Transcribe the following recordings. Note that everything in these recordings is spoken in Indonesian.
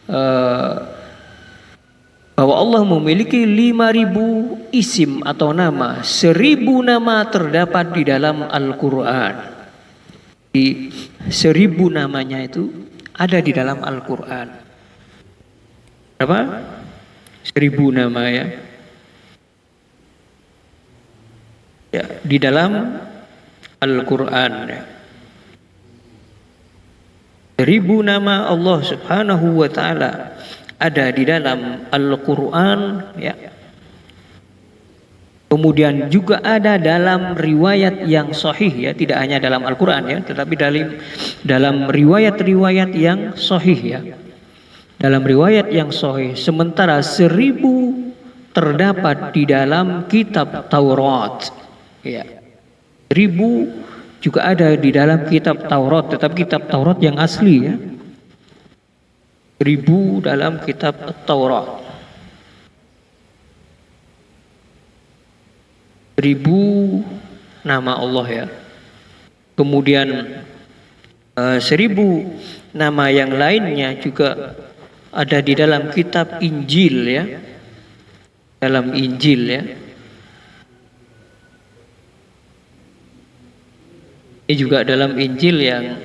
eh, bahwa Allah memiliki 5.000 isim atau nama, 1.000 nama terdapat di dalam Al-Quran. Di 1.000 namanya itu ada di dalam Al-Quran. Berapa? 1.000 nama ya. Ya, di dalam Al-Quran ya. 1.000 nama Allah Subhanahu wa Ta'ala ada di dalam Al-Quran ya. Kemudian juga ada dalam riwayat yang sahih ya, tidak hanya dalam Al-Quran ya, tetapi dalam riwayat-riwayat yang sahih ya. Dalam riwayat yang sahih, sementara 1.000 terdapat di dalam kitab Taurat ya. 1.000 juga ada di dalam kitab Taurat, tetapi kitab Taurat yang asli ya. 1.000 dalam kitab Taurat. 1.000 nama Allah ya. Kemudian 1.000 nama yang lainnya juga ada di dalam kitab Injil ya. Dalam Injil ya. Ini juga dalam Injil yang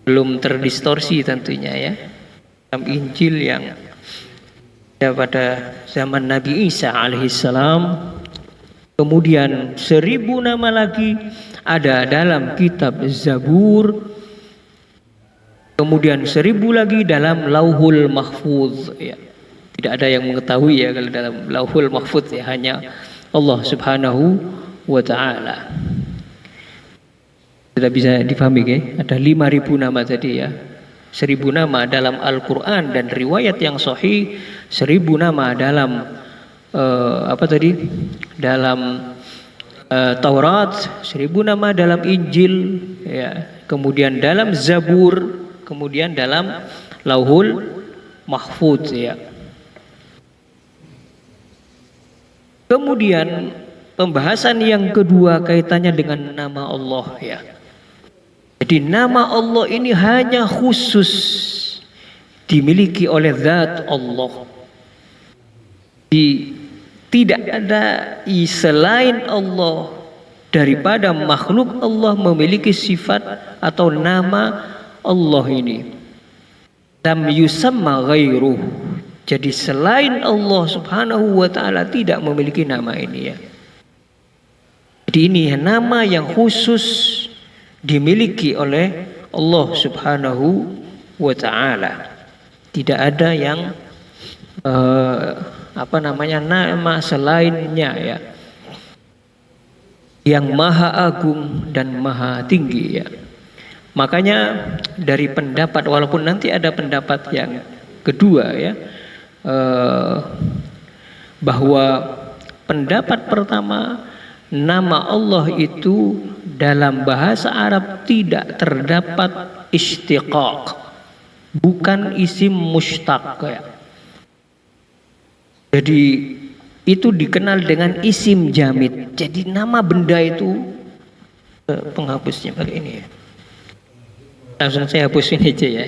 belum terdistorsi tentunya ya. Dalam Injil yang ada pada zaman Nabi Isa alaihissalam. Kemudian 1.000 nama lagi ada dalam kitab Zabur. Kemudian 1.000 lagi dalam Lauhul Mahfuz ya. Tidak ada yang mengetahui ya kalau dalam Lauhul Mahfuz ya, hanya Allah Subhanahu wa Ta'ala. Sudah bisa dipahami ya? Ada 5.000 nama tadi ya. 1.000 nama dalam Al-Quran dan riwayat yang sahih, 1.000 nama dalam dalam Taurat, 1.000 nama dalam Injil ya. Kemudian dalam Zabur, kemudian dalam Lauhul Mahfuz ya. Kemudian pembahasan yang kedua kaitannya dengan nama Allah ya. Jadi nama Allah ini hanya khusus dimiliki oleh zat Allah. Tidak ada selain Allah daripada makhluk Allah memiliki sifat atau nama Allah ini. Lam yusamma ghairuh. Jadi selain Allah Subhanahu wa Ta'ala tidak memiliki nama ini ya. Jadi ini nama yang khusus dimiliki oleh Allah Subhanahu wa Ta'ala. Tidak ada yang nama selainnya ya, yang maha agung dan maha tinggi ya. Makanya dari pendapat, walaupun nanti ada pendapat yang kedua ya, bahwa pendapat pertama, nama Allah itu dalam bahasa Arab tidak terdapat istiqaq, bukan isim mushtaq ya. Jadi itu dikenal dengan isim jamid. Jadi nama benda itu, penghapusnya pakai ini ya. Langsung saya hapus ini aja ya.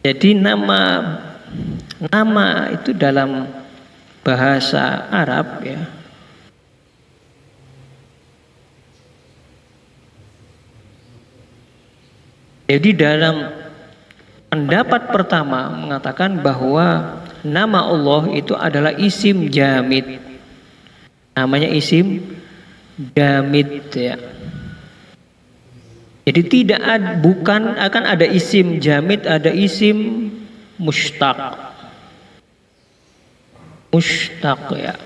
Jadi nama itu dalam bahasa Arab ya. Jadi dalam pendapat pertama mengatakan bahwa nama Allah itu adalah isim jamid. Namanya isim jamid ya. Jadi tidak ada, bukan akan ada isim jamid, ada isim mushtaq. Mushtaq ya.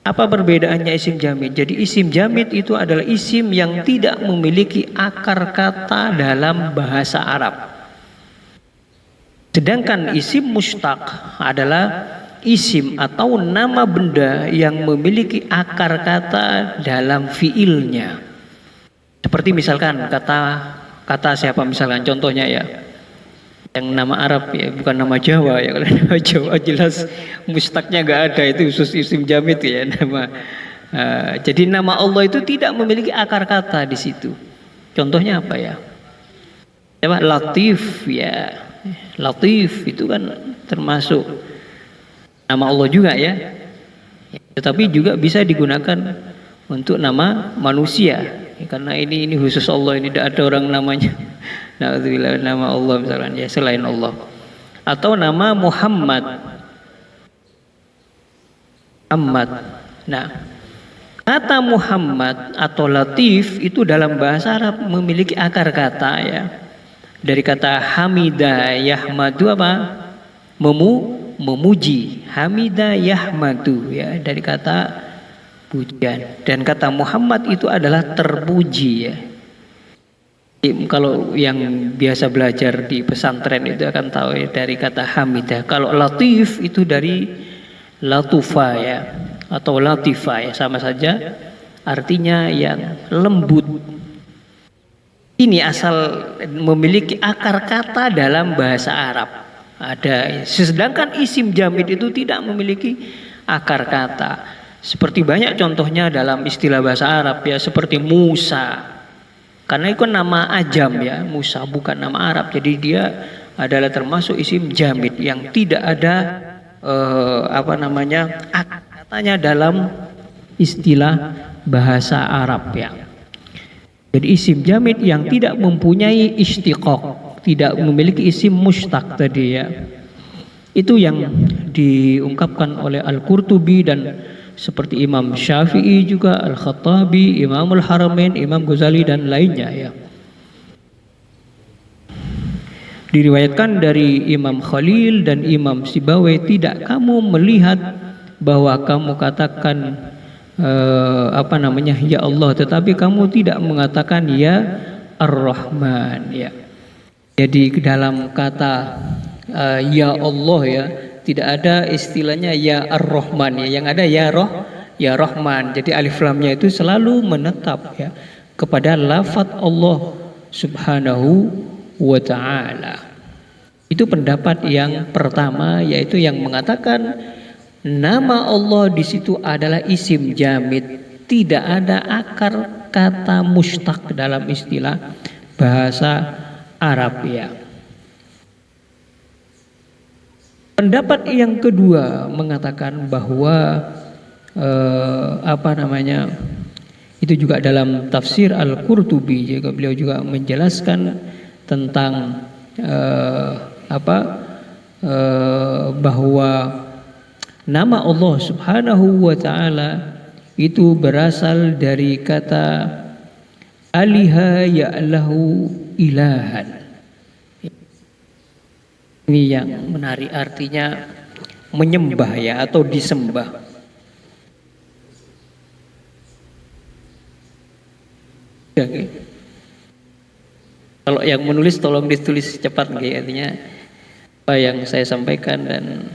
Apa perbedaannya isim jamid? Jadi isim jamid itu adalah isim yang tidak memiliki akar kata dalam bahasa Arab. Sedangkan isim mushtaq adalah isim atau nama benda yang memiliki akar kata dalam fiilnya. Seperti misalkan kata siapa, misalkan contohnya ya, yang nama Arab ya, bukan nama Jawa ya. Kalau nama Jawa jelas mushtaqnya nggak ada, itu khusus isim jamid ya nama. Jadi nama Allah itu tidak memiliki akar kata di situ. Contohnya apa ya? Apa Latif ya. Latif itu kan termasuk nama Allah juga ya. Tetapi juga bisa digunakan untuk nama manusia. Karena ini khusus Allah, ini tidak ada orang namanya. Na'udzubillah, nama Allah misalkan ya selain Allah. Atau nama Muhammad. Muhammad. Nah, kata Muhammad atau Latif itu dalam bahasa Arab memiliki akar kata ya. Dari kata hamida yahmadu apa? Memuji. Hamida yahmadu ya, dari kata pujian. Dan kata Muhammad itu adalah terpuji ya. Kalau yang biasa belajar di pesantren itu akan tahu ya, dari kata hamidah. Kalau latif itu dari latufa ya, atau latifa ya, sama saja artinya yang lembut. Ini asal memiliki akar kata dalam bahasa Arab. Ada, sedangkan isim jamid itu tidak memiliki akar kata. Seperti banyak contohnya dalam istilah bahasa Arab ya, seperti Musa. Karena itu nama ajam ya, Musa bukan nama Arab. Jadi dia adalah termasuk isim jamid yang tidak ada akar katanya dalam istilah bahasa Arab ya. Jadi isim jamid yang tidak mempunyai istiqaq, tidak memiliki isim mustaq tadi ya. Itu yang diungkapkan oleh Al-Qurtubi dan seperti Imam Syafi'i juga, Al-Khattabi, Imamul Haramain, Imam Ghazali dan lainnya ya. Diriwayatkan dari Imam Khalil dan Imam Sibawai, tidak kamu melihat bahwa kamu katakan ya Allah, tetapi kamu tidak mengatakan ya Ar-Rahman ya. Jadi dalam kata ya Allah ya, tidak ada istilahnya ya Ar-Rahman ya, yang ada ya Rahman. Jadi alif lamnya itu selalu menetap ya kepada lafaz Allah Subhanahu wa ta'ala. Itu pendapat yang pertama, yaitu yang mengatakan nama Allah di situ adalah isim jamid, tidak ada akar kata mustaq dalam istilah bahasa Arab ya. Pendapat yang kedua mengatakan bahwa itu juga dalam tafsir Al-Qurtubi juga, beliau juga menjelaskan tentang bahwa nama Allah Subhanahu wa ta'ala itu berasal dari kata aliha ya'lahu ilahan. Ini yang menarik, artinya menyembah ya, atau disembah. Okay. Kalau yang menulis tolong ditulis cepat, okay, artinya apa yang saya sampaikan dan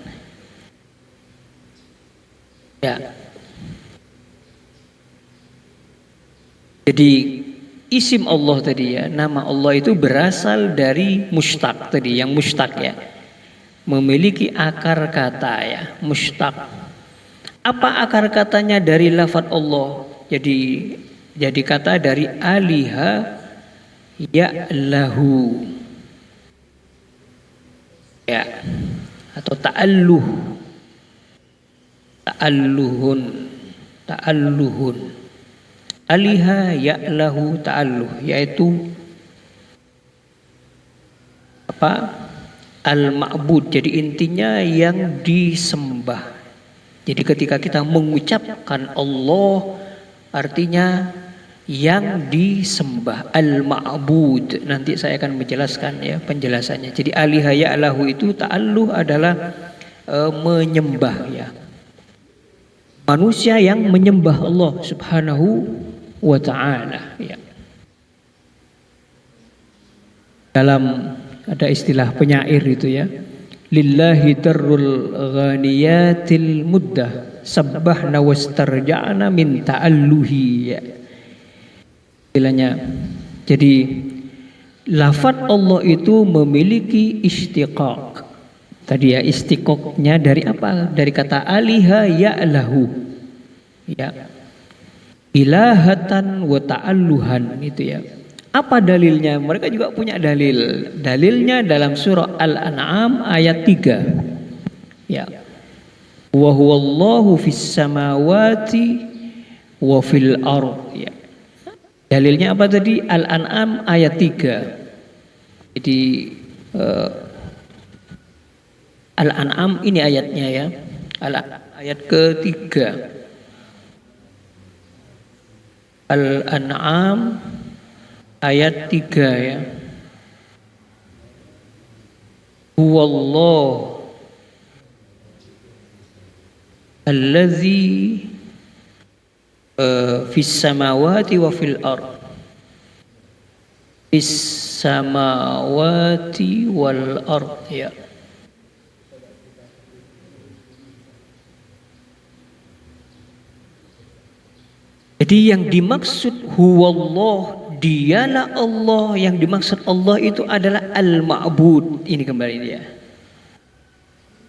ya. Jadi isim Allah tadi ya, nama Allah itu berasal dari mustaq tadi, yang mustaq ya, memiliki akar kata ya, mustaq. Apa akar katanya dari lafaz Allah? Jadi kata dari aliha ya'lahu ya, atau ta'alluhun. Aliha ya'lahu ta'alluh, yaitu al-ma'bud. Jadi intinya yang disembah. Jadi ketika kita mengucapkan Allah, artinya yang disembah, al-ma'bud. Nanti saya akan menjelaskan ya penjelasannya. Jadi aliha ya'lahu itu ta'alluh adalah menyembah ya. Manusia yang menyembah Allah Subhanahu wa ta'ala ya. Dalam ada istilah penyair itu ya, lillahi darrul ghaniyatil muddah sabbahna wastarja'na min ta'alluhi ya. Istilahnya, jadi lafaz Allah itu memiliki istiqaq. Tadi ya, istiqaqnya dari apa? Dari kata aliha ya'lahu ya, ilahatan wa ta'alluhan itu ya. Apa dalilnya? Mereka juga punya dalil. Dalilnya dalam surah Al-An'am ayat 3. Ya. Wa huwallahu fis samawati wa fil ard. Ya. Dalilnya apa tadi? Al-An'am ayat 3. Jadi Al-An'am ini ayatnya ya. Ayat ketiga. Al-An'am ayat 3 ya. Huwallahu allazi fis samawati wa fil ard. Fis samawati wal ard ya. Jadi yang dimaksud huwallah, dialah Allah, yang dimaksud Allah itu adalah al-ma'bud. Ini kembali dia.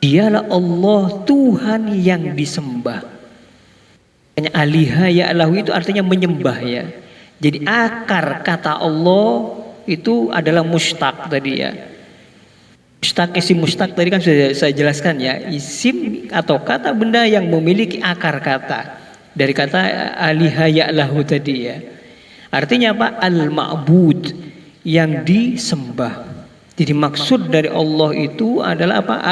Dialah Allah, Tuhan yang disembah. Hanya aliha ya'lahu itu artinya menyembah ya. Jadi akar kata Allah itu adalah mustaq tadi ya. Mustaq, isim mustaq tadi kan sudah saya jelaskan ya. Isim atau kata benda yang memiliki akar kata. Dari kata aliha ya'lahu tadi ya. Artinya apa? Al-ma'bud, yang disembah. Jadi maksud dari Allah itu adalah apa?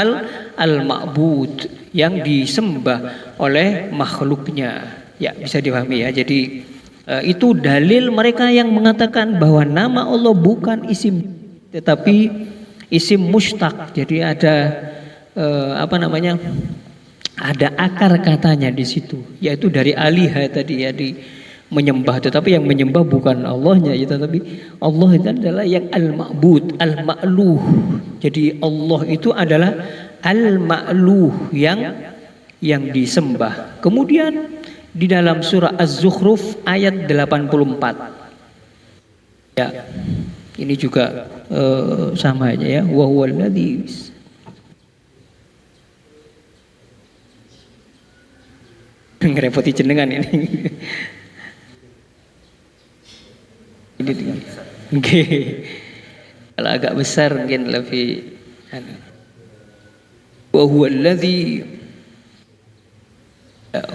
Al-ma'bud, yang disembah oleh makhluknya. Ya, bisa dipahami ya. Jadi itu dalil mereka yang mengatakan bahwa nama Allah bukan isim tetapi isim mustaq. Jadi ada ada akar katanya di situ, yaitu dari aliha tadi ya, di menyembah. Tetapi yang menyembah bukan Allahnya ya, tetapi Allah itu adalah yang al-ma'bud, al-ma'luh. Jadi Allah itu adalah al-ma'luh, yang disembah. Kemudian di dalam surah Az-Zukhruf ayat 84. Ya. Ini juga sama aja ya. Wa huwallazi ngerepoti jenengan ini. Ini kalau agak besar mungkin lebih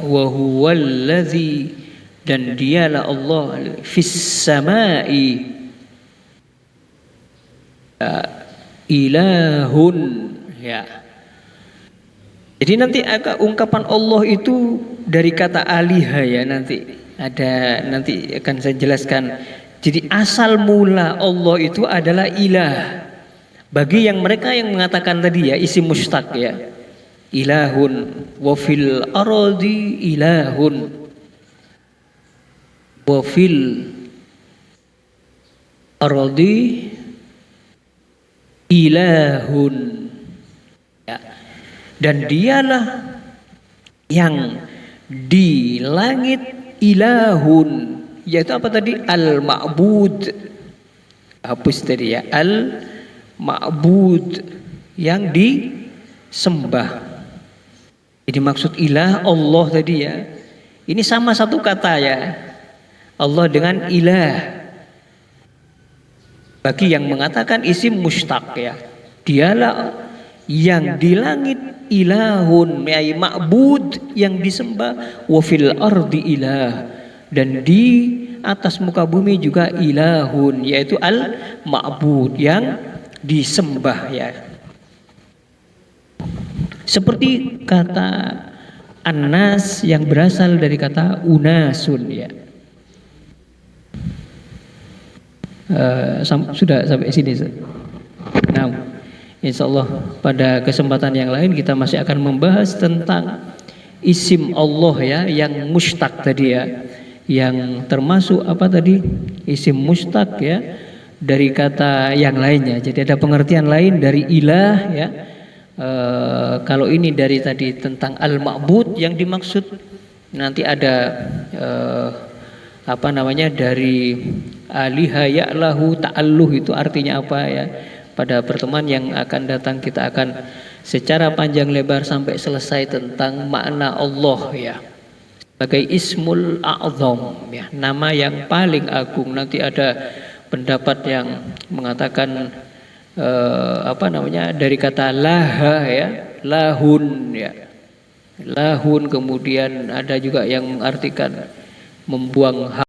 wa huwallazi dan dialah Allah fis samai ilahun ya. Jadi nanti ungkapan Allah itu dari kata aliha ya, nanti akan saya jelaskan. Jadi asal mula Allah itu adalah ilah. Bagi yang mereka yang mengatakan tadi ya isim mustaq ya. Ilahun wa fil ardi ilahun wa fil ardi ilahun ya. Dan dialah yang di langit ilahun, yaitu apa tadi? Al-ma'bud. Hapus tadi ya, al-ma'bud, yang disembah. Jadi maksud ilah Allah tadi ya. Ini sama satu kata ya. Allah dengan ilah. Bagi yang mengatakan isim mustaq ya. Dialah yang di langit ilahun, yaitu ma'bud, yang disembah, wa fil ardi ilah, dan di atas muka bumi juga ilahun, yaitu al-ma'bud, yang disembah ya. Seperti kata an-nas yang berasal dari kata unasun ya. Sudah sampai sini. Nah, insyaallah pada kesempatan yang lain kita masih akan membahas tentang isim Allah ya, yang mustaq tadi ya, yang termasuk apa tadi? Isim mustaq ya, dari kata yang lainnya. Jadi ada pengertian lain dari ilah ya. Kalau ini dari tadi tentang al-ma'bud, yang dimaksud nanti ada dari aliha ya'lahu ta'alluh, itu artinya apa ya. Pada pertemuan yang akan datang kita akan secara panjang lebar sampai selesai tentang makna Allah ya, sebagai ismul a'zam ya, nama yang paling agung. Nanti ada pendapat yang mengatakan dari kata laha ya, lahun ya, lahun, kemudian ada juga yang mengartikan membuang